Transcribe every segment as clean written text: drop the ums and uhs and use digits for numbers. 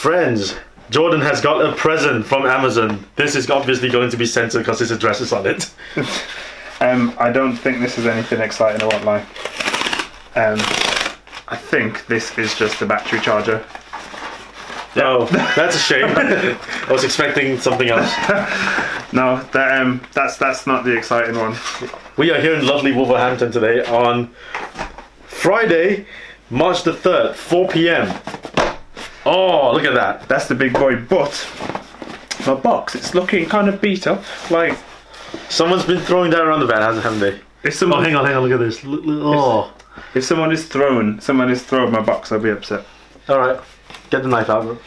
Friends, Jordan has got a present from Amazon. This is obviously going to be censored because his address is on it. I don't think this is anything exciting, I won't lie. I think this is just the battery charger. Oh, that's a shame. I was expecting something else. No, that's not the exciting one. We are here in lovely Wolverhampton today on Friday, March the 3rd, 4 p.m. Oh, look at that. That's the big boy, but my box, it's looking kind of beat up. Like, someone's been throwing that around the van, haven't they? if someone, Oh, hang on, look at this. Oh. if someone is throwing my box, I'll be upset. Alright, get the knife out.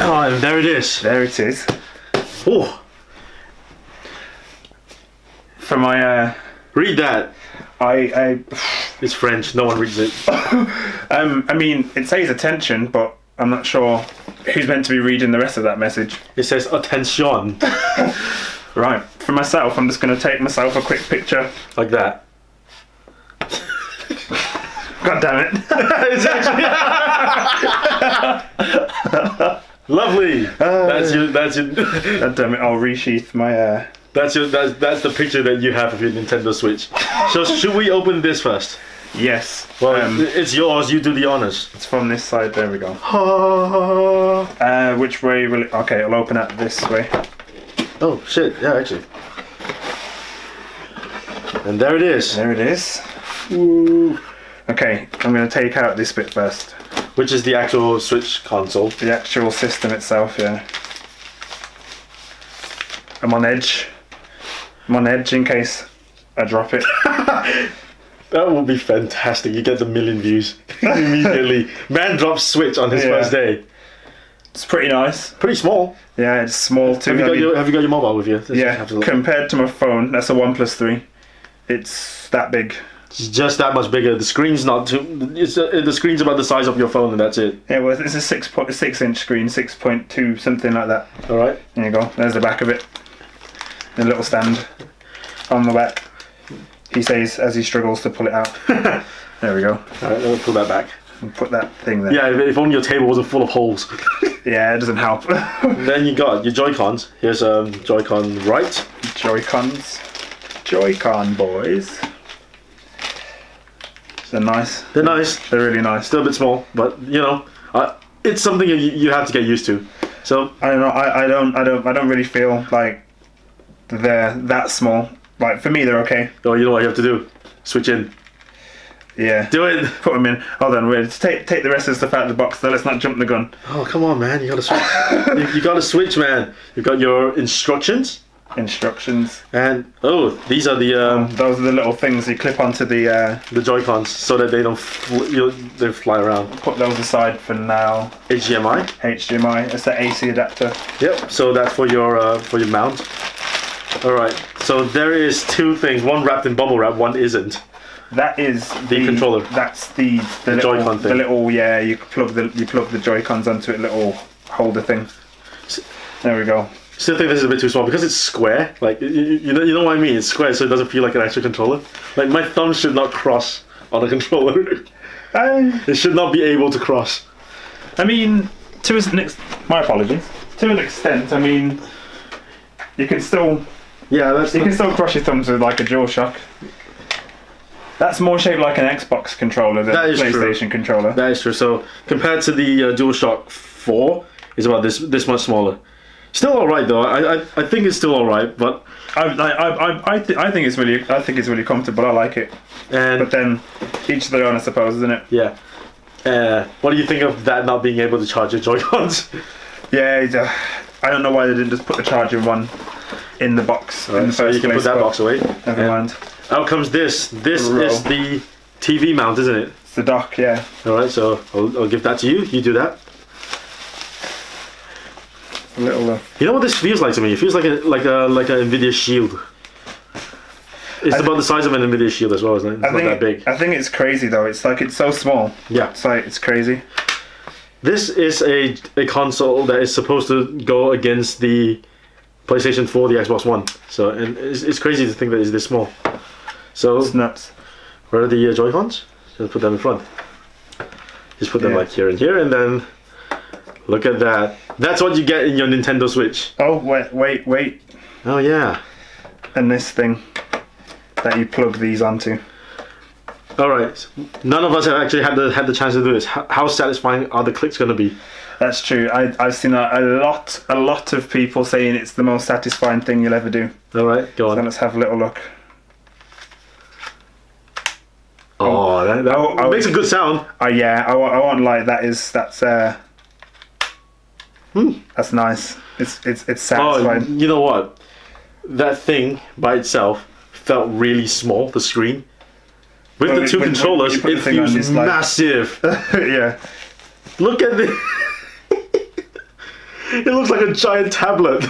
Oh, and there it is. There it is. Oh, For my, read that. It's French, no one reads it. I mean, it says attention, but I'm not sure who's meant to be reading the rest of that message. It says attention. Right, for myself, I'm just going to take myself a quick picture. Like that. God damn it. It's actually lovely. That's your God damn it, I'll resheath my... that's the picture that you have of your Nintendo Switch. So should we open this first? Yes. Well, it's yours. You do the honors. It's from this side. There we go. Which way will it... Okay, I'll open it this way. Oh shit! Yeah, actually. And there it is. There it is. Ooh. Okay, I'm going to take out this bit first. Which is the actual Switch console. The actual system itself, yeah. I'm on edge. I'm on edge in case I drop it. That would be fantastic. You get the million views immediately. Man drops Switch on his first day. It's pretty nice. Pretty small. Yeah, it's small too. Have you got your mobile with you? Yeah, compared to my phone, that's a OnePlus 3. It's that big. It's just that much bigger. The screen's not too... the screen's about the size of your phone and that's it. Yeah, well, it's a 6.6-inch screen, 6.2, something like that. Alright. There you go. There's the back of it. A little stand on the back. He says as he struggles to pull it out. There we go. Alright, let me pull that back. And put that thing there. Yeah, if only your table wasn't full of holes. Yeah, it doesn't help. Then you got your Joy-Cons. Here's Joy-Con right. Joy-Cons. Joy-Con boys. They're nice. They're nice. They're really nice. Still a bit small, but you know, it's something you have to get used to. So I don't know. I don't really feel like they're that small. Like, for me, they're okay. oh, you know what you have to do? Switch in. Yeah. Do it. Put them in. Hold on, wait. Take the rest of the stuff out of the box. Though. Let's not jump the gun. Oh, come on, man! You gotta switch. you gotta switch, man. You've got your instructions. Instructions. And these are the those are the little things you clip onto the Joy-Cons so that they don't they fly around. Put those aside for now. HDMI. HDMI. It's the AC adapter. Yep. So that's for your mount. All right. So there is two things. One wrapped in bubble wrap. One isn't. That is the controller. That's the little, Joy-Con thing. The little you plug the Joy-Cons onto it, little holder thing. There we go. Still think this is a bit too small because it's square. Like you know what I mean? It's square, so it doesn't feel like an actual controller. Like my thumb should not cross on a controller. It should not be able to cross. I mean, my apologies. To an extent, I mean, you can still can still cross your thumbs with like a DualShock. That's more shaped like an Xbox controller than a PlayStation controller. That is true. So compared to the DualShock 4, it's about this much smaller. Still all right though. I think it's still all right, but I think it's really comfortable. I like it. But then each their own, I suppose, isn't it? Yeah. What do you think of that not being able to charge your Joy-Cons? Yeah, I don't know why they didn't just put the charging one in the box. Right, in the so first you can place, put that box away. Never mind. Out comes this. This is the TV mount, isn't it? It's the dock, yeah. All right, so I'll give that to you. You do that. A little. You know what this feels like to me? It feels like a Nvidia Shield. It's about the size of an Nvidia Shield as well, isn't it? It's not that big. I think it's crazy though. It's like it's so small. Yeah. It's crazy. This is a console that is supposed to go against the PlayStation 4, the Xbox One. So and it's crazy to think that it's this small. So it's nuts. Where are the Joy-Cons? Just put them in front. Just put them like here and here, and then look at that. That's what you get in your Nintendo Switch. Oh, wait. Oh, yeah. And this thing that you plug these onto. Alright, none of us have actually had the chance to do this. How satisfying are the clicks going to be? That's true. I've seen a lot of people saying it's the most satisfying thing you'll ever do. Alright, go on. So let's have a little look. Oh, that makes a good sound. Yeah, I won't lie. That's nice. It's satisfying. Oh, you know what? That thing by itself felt really small. The screen with the two controllers, it feels massive. Yeah. Look at this. It looks like a giant tablet.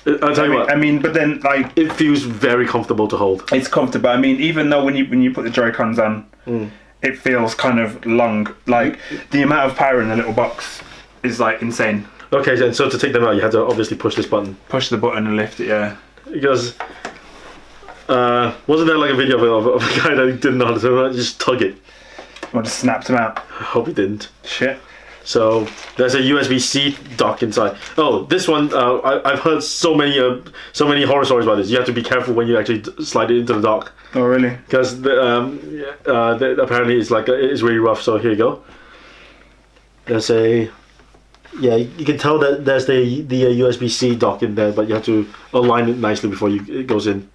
I'll tell you what. I mean, but then like it feels very comfortable to hold. It's comfortable. I mean, even though when you put the Joy-Cons on, it feels kind of long. Like the amount of power in the little box is like insane. Okay, so to take them out, you had to obviously push this button. Push the button and lift it. Yeah. Because wasn't there like a video of a guy that didn't know how to do it? Just tug it. Or just snapped him out. I hope he didn't. Shit. So there's a USB-C dock inside. Oh, this one I've heard so many horror stories about this. You have to be careful when you actually slide it into the dock. Oh really? Because apparently it's really rough. So here you go. There's you can tell that there's the USB-C dock in there, but you have to align it nicely before it goes in.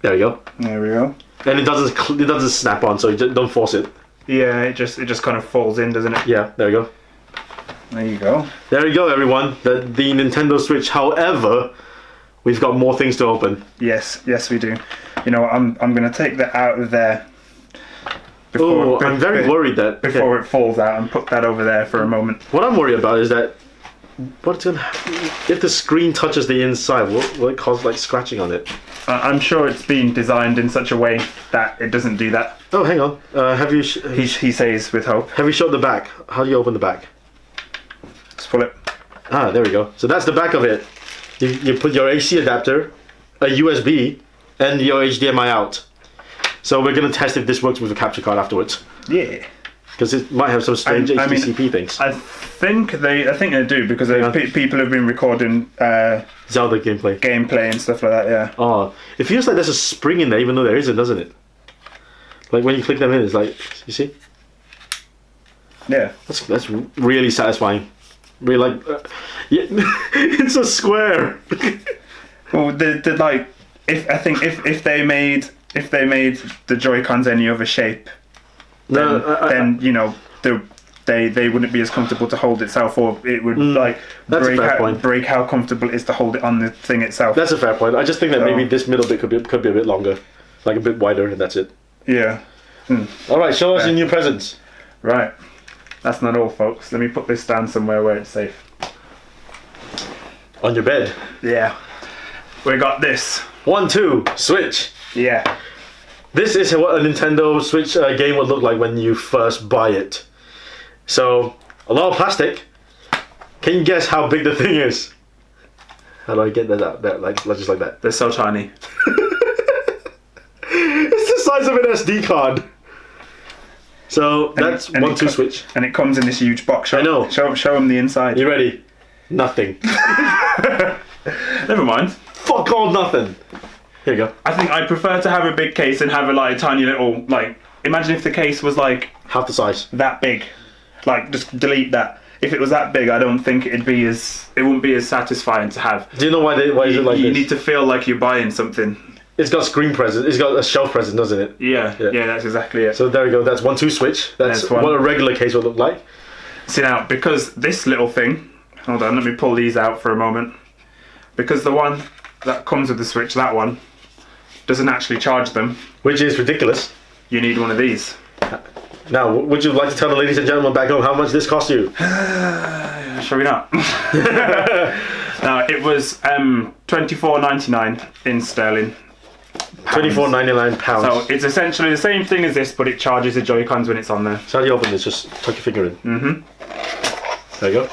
There we go. There we go. And it doesn't snap on, so you don't force it. Yeah, it just kind of falls in, doesn't it? Yeah, there we go. There you go. There you go, everyone. The Nintendo Switch. However, we've got more things to open. Yes, we do. You know, I'm gonna take that out of there. I'm very worried that before it falls out, and put that over there for a moment. What I'm worried about is that if the screen touches the inside, will it cause like scratching on it? I'm sure it's been designed in such a way that it doesn't do that. Oh, hang on. Have you? He says with hope. Have you showed the back? How do you open the back? Just pull it. Ah, there we go. So that's the back of it. You put your AC adapter, a USB, and your HDMI out. So we're gonna test if this works with a capture card afterwards. Yeah. Because it might have some strange HDCP things. I think they do because people have been recording Zelda gameplay and stuff like that. Yeah. Oh, it feels like there's a spring in there, even though there isn't, doesn't it? Like when you click them in, it's like, you see? Yeah. That's really satisfying. Really yeah, it's a square. Well, the like if they made the Joy-Cons any other shape. Then you know they wouldn't be as comfortable to hold itself, or it would break how comfortable it is to hold it on the thing itself. That's a fair point. I just think that maybe this middle bit could be a bit longer, like a bit wider, and that's it. Yeah. All right, show us your new presents. Right. That's not all, folks. Let me put this down somewhere where it's safe. On your bed. Yeah. We got this. 1, 2, Switch. Yeah. This is what a Nintendo Switch game would look like when you first buy it. So, a lot of plastic. Can you guess how big the thing is? How do I get that out? Just like that. They're so tiny. It's the size of an SD card. So, that's 1, 2 Switch. And it comes in this huge box. I know. Show them the inside. You ready? Nothing. Never mind. Fuck all nothing. Here you go. I think I prefer to have a big case and have a tiny little imagine if the case was half the size. That big. Just delete that. If it was that big, I don't think it wouldn't be as satisfying to have. Do you know why is it like this? You need to feel like you're buying something. It's got screen presence. It's got a shelf presence, doesn't it? Yeah, that's exactly it. So there we go. That's 1, 2 Switch. That's what a regular case would look like. See now, because this little thing. Hold on, let me pull these out for a moment. Because the one that comes with the Switch, that one, doesn't actually charge them. Which is ridiculous. You need one of these. Now, would you like to tell the ladies and gentlemen back home how much this cost you? Shall we not? Now, it was $24.99 in sterling. £24.99. So it's essentially the same thing as this, but it charges the Joy-Cons when it's on there. So how do you open this? Just tuck your finger in. Mm-hmm. There you go.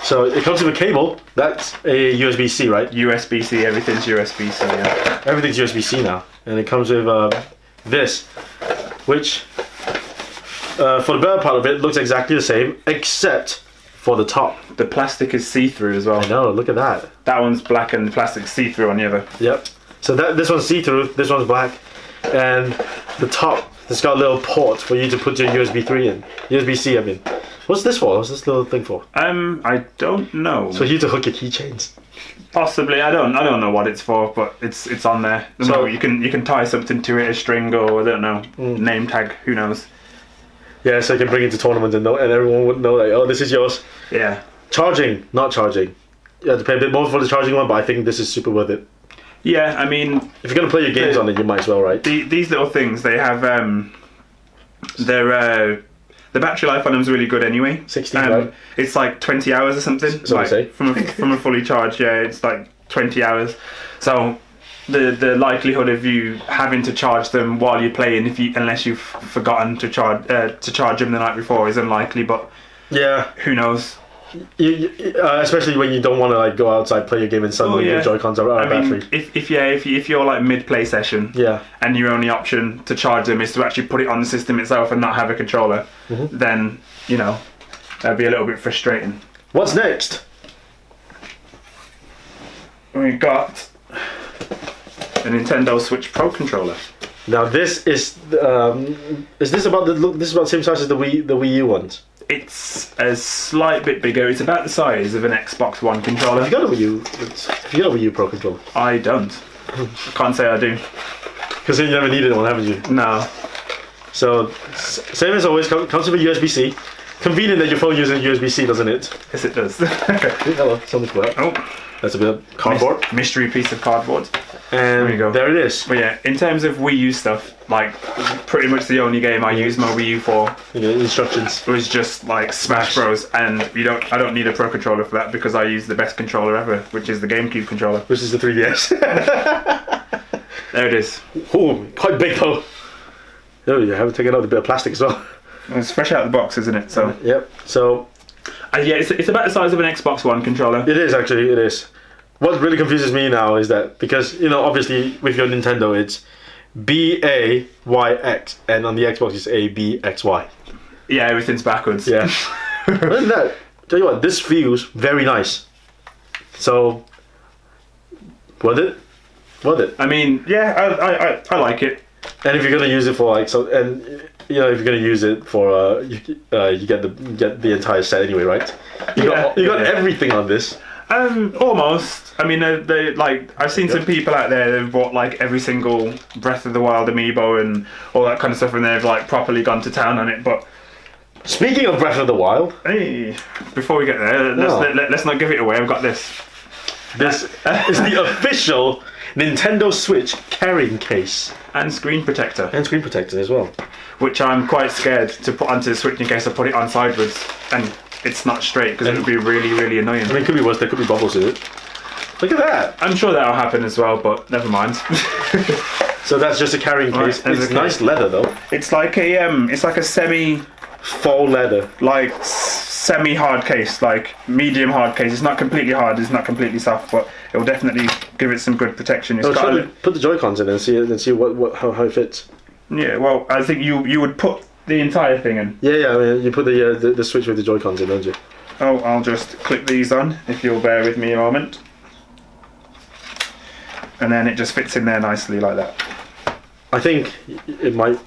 So it comes with a cable. That's a USB-C, right? USB-C, everything's USB-C, yeah. Everything's USB-C now. and it comes with this, which for the better part of it looks exactly the same, except for the top. The plastic is see-through as well. I know, look at that. That one's black and the plastic's see-through on the other. Yep. So this one's see-through, this one's black, and the top, it's got a little port for you to put your USB 3 in. USB-C, I mean. What's this for? What's this little thing for? I don't know. So for you to hook your keychains. Possibly, I don't know what it's for, but it's on there. So you can tie something to it, a string or I don't know, name tag, who knows. Yeah, so you can bring it to tournaments and everyone would know like, oh, this is yours. Yeah. Charging, not charging. You have to pay a bit more for the charging one, but I think this is super worth it. Yeah, I mean, if you're gonna play your games on it, you might as well, right? These little things, they have the battery life on them is really good anyway. 16, right? It's like 20 hours or something. So like, say. from a fully charged, yeah, it's like 20 hours. So the likelihood of you having to charge them while you're playing, unless you've forgotten to charge them the night before, is unlikely. But yeah, who knows? Especially when you don't want to like go outside, play your game, and suddenly your Joy-Cons are out of battery. If you're like mid-play session, and your only option to charge them is to actually put it on the system itself and not have a controller, then that'd be a little bit frustrating. What's next? We got a Nintendo Switch Pro controller. Now this is this about the look? This is about the same size as the Wii U ones. It's a slight bit bigger. It's about the size of an Xbox One controller. Have you got a Wii U? Have you got a Wii U Pro controller? I don't. Can't say I do. Because you never needed one, haven't you? No. So same as always, comes with a USB-C. Convenient that your phone uses USB-C, doesn't it? Yes, it does. Hello, something for that. Oh, that's a bit of cardboard. Mystery piece of cardboard. And there you go. There it is. But yeah, in terms of Wii U stuff, like pretty much the only game I used my Wii U for, instructions, was just like Smash Bros. And I don't need a Pro controller for that because I use the best controller ever, which is the GameCube controller, which is the 3DS. There it is. Oh, quite big though. Oh, you haven't taken out a bit of plastic as well. It's fresh out of the box, isn't it? So yep. So yeah, it's about the size of an Xbox One controller. It is actually. It is. What really confuses me now is that because obviously with your Nintendo it's BAYX and on the Xbox it's ABXY. Yeah, everything's backwards. Yeah. Other than that, tell you what, this feels very nice. So, worth it? Worth it. I mean, yeah, I like it. And if you're gonna use it for if you're gonna use it for you get the entire set anyway, right? You got everything on this. Almost. I mean, they like I've seen some people out there that've bought like every single Breath of the Wild amiibo and all that kind of stuff, and they've like properly gone to town on it. But speaking of Breath of the Wild, hey, before we get there, let's not give it away. I've got this. This is the official Nintendo Switch carrying case and screen protector. And screen protector as well. Which I'm quite scared to put onto the Switch in case I put it on sideways and it's not straight because it would be really, really annoying. I mean, it could be worse. There could be bubbles in it. Look at that. I'm sure that'll happen as well, but never mind. So that's just a carrying case. Right, it's nice leather though. It's like a semi faux leather, like semi-hard case, like medium hard case. It's not completely hard. It's not completely soft, but it will definitely give it some good protection. It's put the Joy-Cons in and see how it fits. Yeah, well, I think you would put the entire thing in. Yeah. I mean, you put the Switch with the Joy-Cons in, don't you? Oh, I'll just clip these on if you'll bear with me a moment. And then it just fits in there nicely like that. I think it might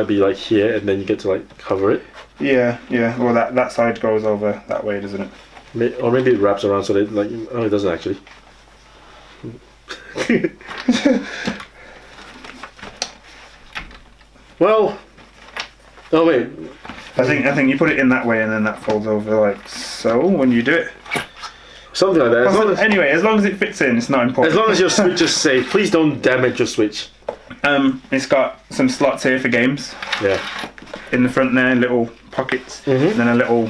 be like here, and then you get to like cover it. Yeah. Well, that side goes over that way, doesn't it? Or maybe it wraps around so that it doesn't actually. Well, oh wait. I think you put it in that way, and then that folds over like so when you do it. Something like that. Anyway, as long as it fits in, it's not important. As long as your Switch is safe, please don't damage your Switch. It's got some slots here for games. Yeah. In the front there, little pockets, and then a little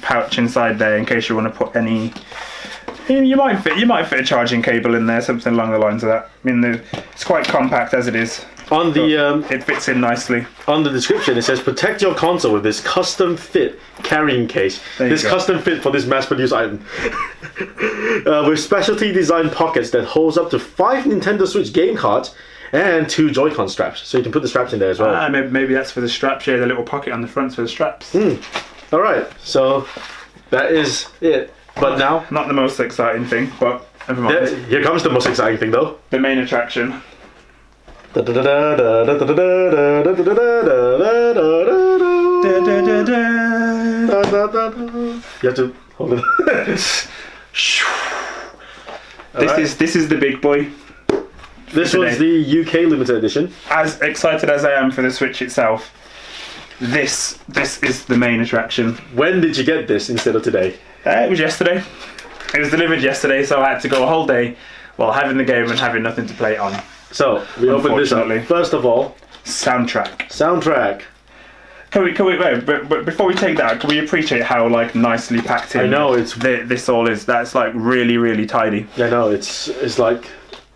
pouch inside there in case you want to put any You might fit a charging cable in there, something along the lines of that. I mean, it's quite compact as it is. On the It fits in nicely. on the description, it says protect your console with this custom fit carrying case. This go. custom fit for this mass-produced item, with specialty designed pockets that holds up to 5 Nintendo Switch game cards and 2 Joy-Con straps, so you can put the straps in there as well. Maybe that's for the straps. Yeah, the little pocket on the front for the straps. All right, so that is it. But now, Not the most exciting thing, but never mind. here comes the most exciting thing, though. The main attraction. You have to hold it. This is the big boy. This was the UK limited edition. As excited as I am for the Switch itself, this is the main attraction. When did you get this instead of today? It was yesterday. It was delivered yesterday, so I had to go a whole day while having the game and having nothing to play it on. So we opened this up. First of all, Soundtrack. Can we wait? But before we take that, can we appreciate how like nicely packed in? I know it's. This all is. That's like really, really tidy. I know it's like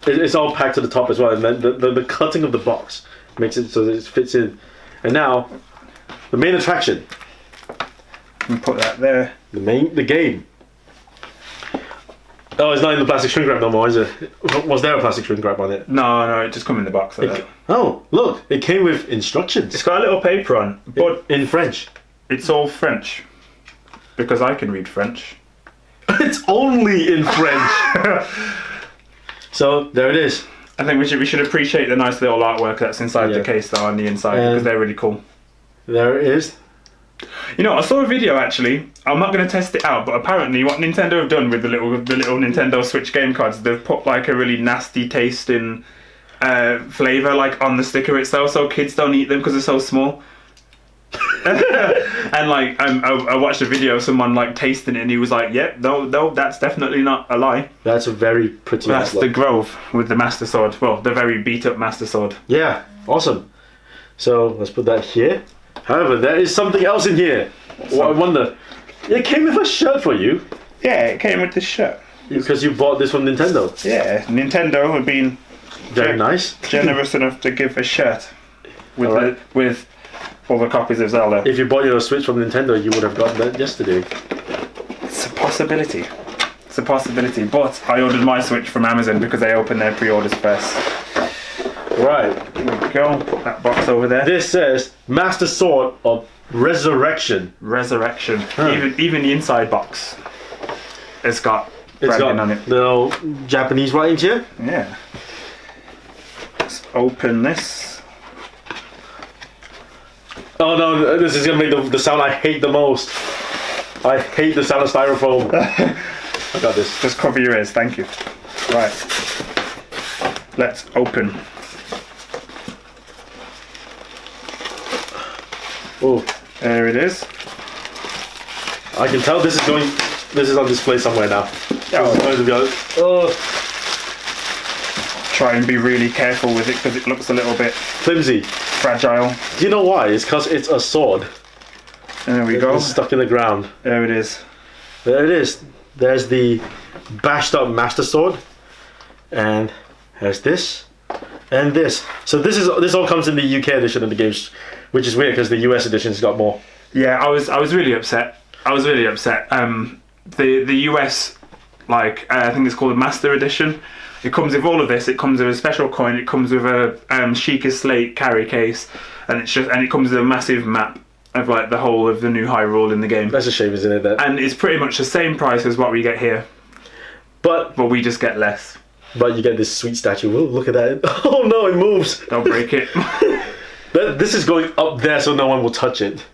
it's all packed to the top as well, and then the cutting of the box makes it so that it fits in. And now, the main attraction. And put that there. The game. Oh, it's not in the plastic shrink wrap no more, is it? Was there a plastic shrink wrap on it? No, it just come in the box like that. Oh, look, it came with instructions. It's got a little paper on, but in French. it's all French. Because I can read French. It's only in French. So there it is. I think we should appreciate the nice little artwork that's inside the case though on the inside because they're really cool. There it is. You know, I saw a video actually. I'm not going to test it out, but apparently what Nintendo have done with the little Nintendo Switch game cards, they've put like a really nasty tasting flavour like on the sticker itself, so kids don't eat them because they're so small. And like I watched a video of someone like tasting it, and he was like, "Yep, no, that's definitely not a lie." That's a very pretty. That's the Grove with the Master Sword. Well, the very beat up Master Sword. Yeah, awesome. So let's put that here. However, there is something else in here. I wonder. It came with a shirt for you. Yeah, it came with this shirt. Because you bought this from Nintendo. Yeah, Nintendo have been very nice, generous enough to give a shirt with with all the copies of Zelda. If you bought your Switch from Nintendo, you would have gotten that yesterday. It's a possibility. It's a possibility. But I ordered my Switch from Amazon because they opened their pre-orders first. Right. There we go. Put that box over there. This says Master Sword of Resurrection. Resurrection. Even the inside box has got branding on it. Little Japanese writings here. Yeah. Let's open this. Oh no, this is gonna make the sound I hate the most. I hate the sound of styrofoam. I got this. Just cover your ears, thank you. Right. Let's open. Oh, there it is. I can tell this is on display somewhere now. Oh. Try and be really careful with it because it looks a little bit flimsy, fragile. Do you know why? It's because it's a sword. There we go. It's stuck in the ground. There it is. There it is. There's the bashed up Master Sword, and there's this, and this. So this all comes in the UK edition of the games, which is weird because the US edition's got more. Yeah, I was really upset. The US, like I think it's called the Master Edition. It comes with all of this. It comes with a special coin. It comes with a Sheikah Slate carry case, and it comes with a massive map of like the whole of the new Hyrule in the game. That's a shame, isn't it? That. And it's pretty much the same price as what we get here, but we just get less. But you get this sweet statue. Oh, look at that! Oh no, it moves. Don't break it. This is going up there, so no one will touch it.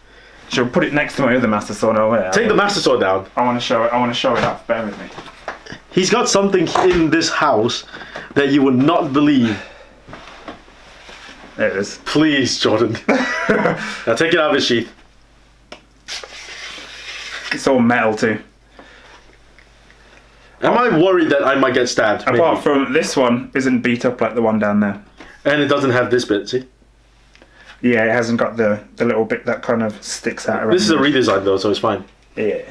Should we put it next to my other Master Sword over there? Take the Master Sword down. I want to show it. I want to show it off. Bear with me. He's got something in this house that you would not believe. There it is. Please, Jordan. Now take it out of its sheath. It's all metal too. Am I worried that I might get stabbed? Apart from this one isn't beat up like the one down there. And it doesn't have this bit, see? Yeah, it hasn't got the little bit that kind of sticks out around. This is a redesign though, so it's fine. Yeah.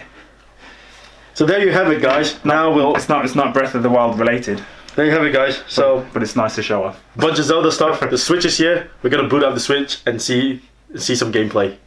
So there you have it, guys. Now we'll. It's not Breath of the Wild related. There you have it, guys. So But it's nice to show off. bunch of Zelda stuff. The Switch is here. We're gonna boot up the Switch and see some gameplay.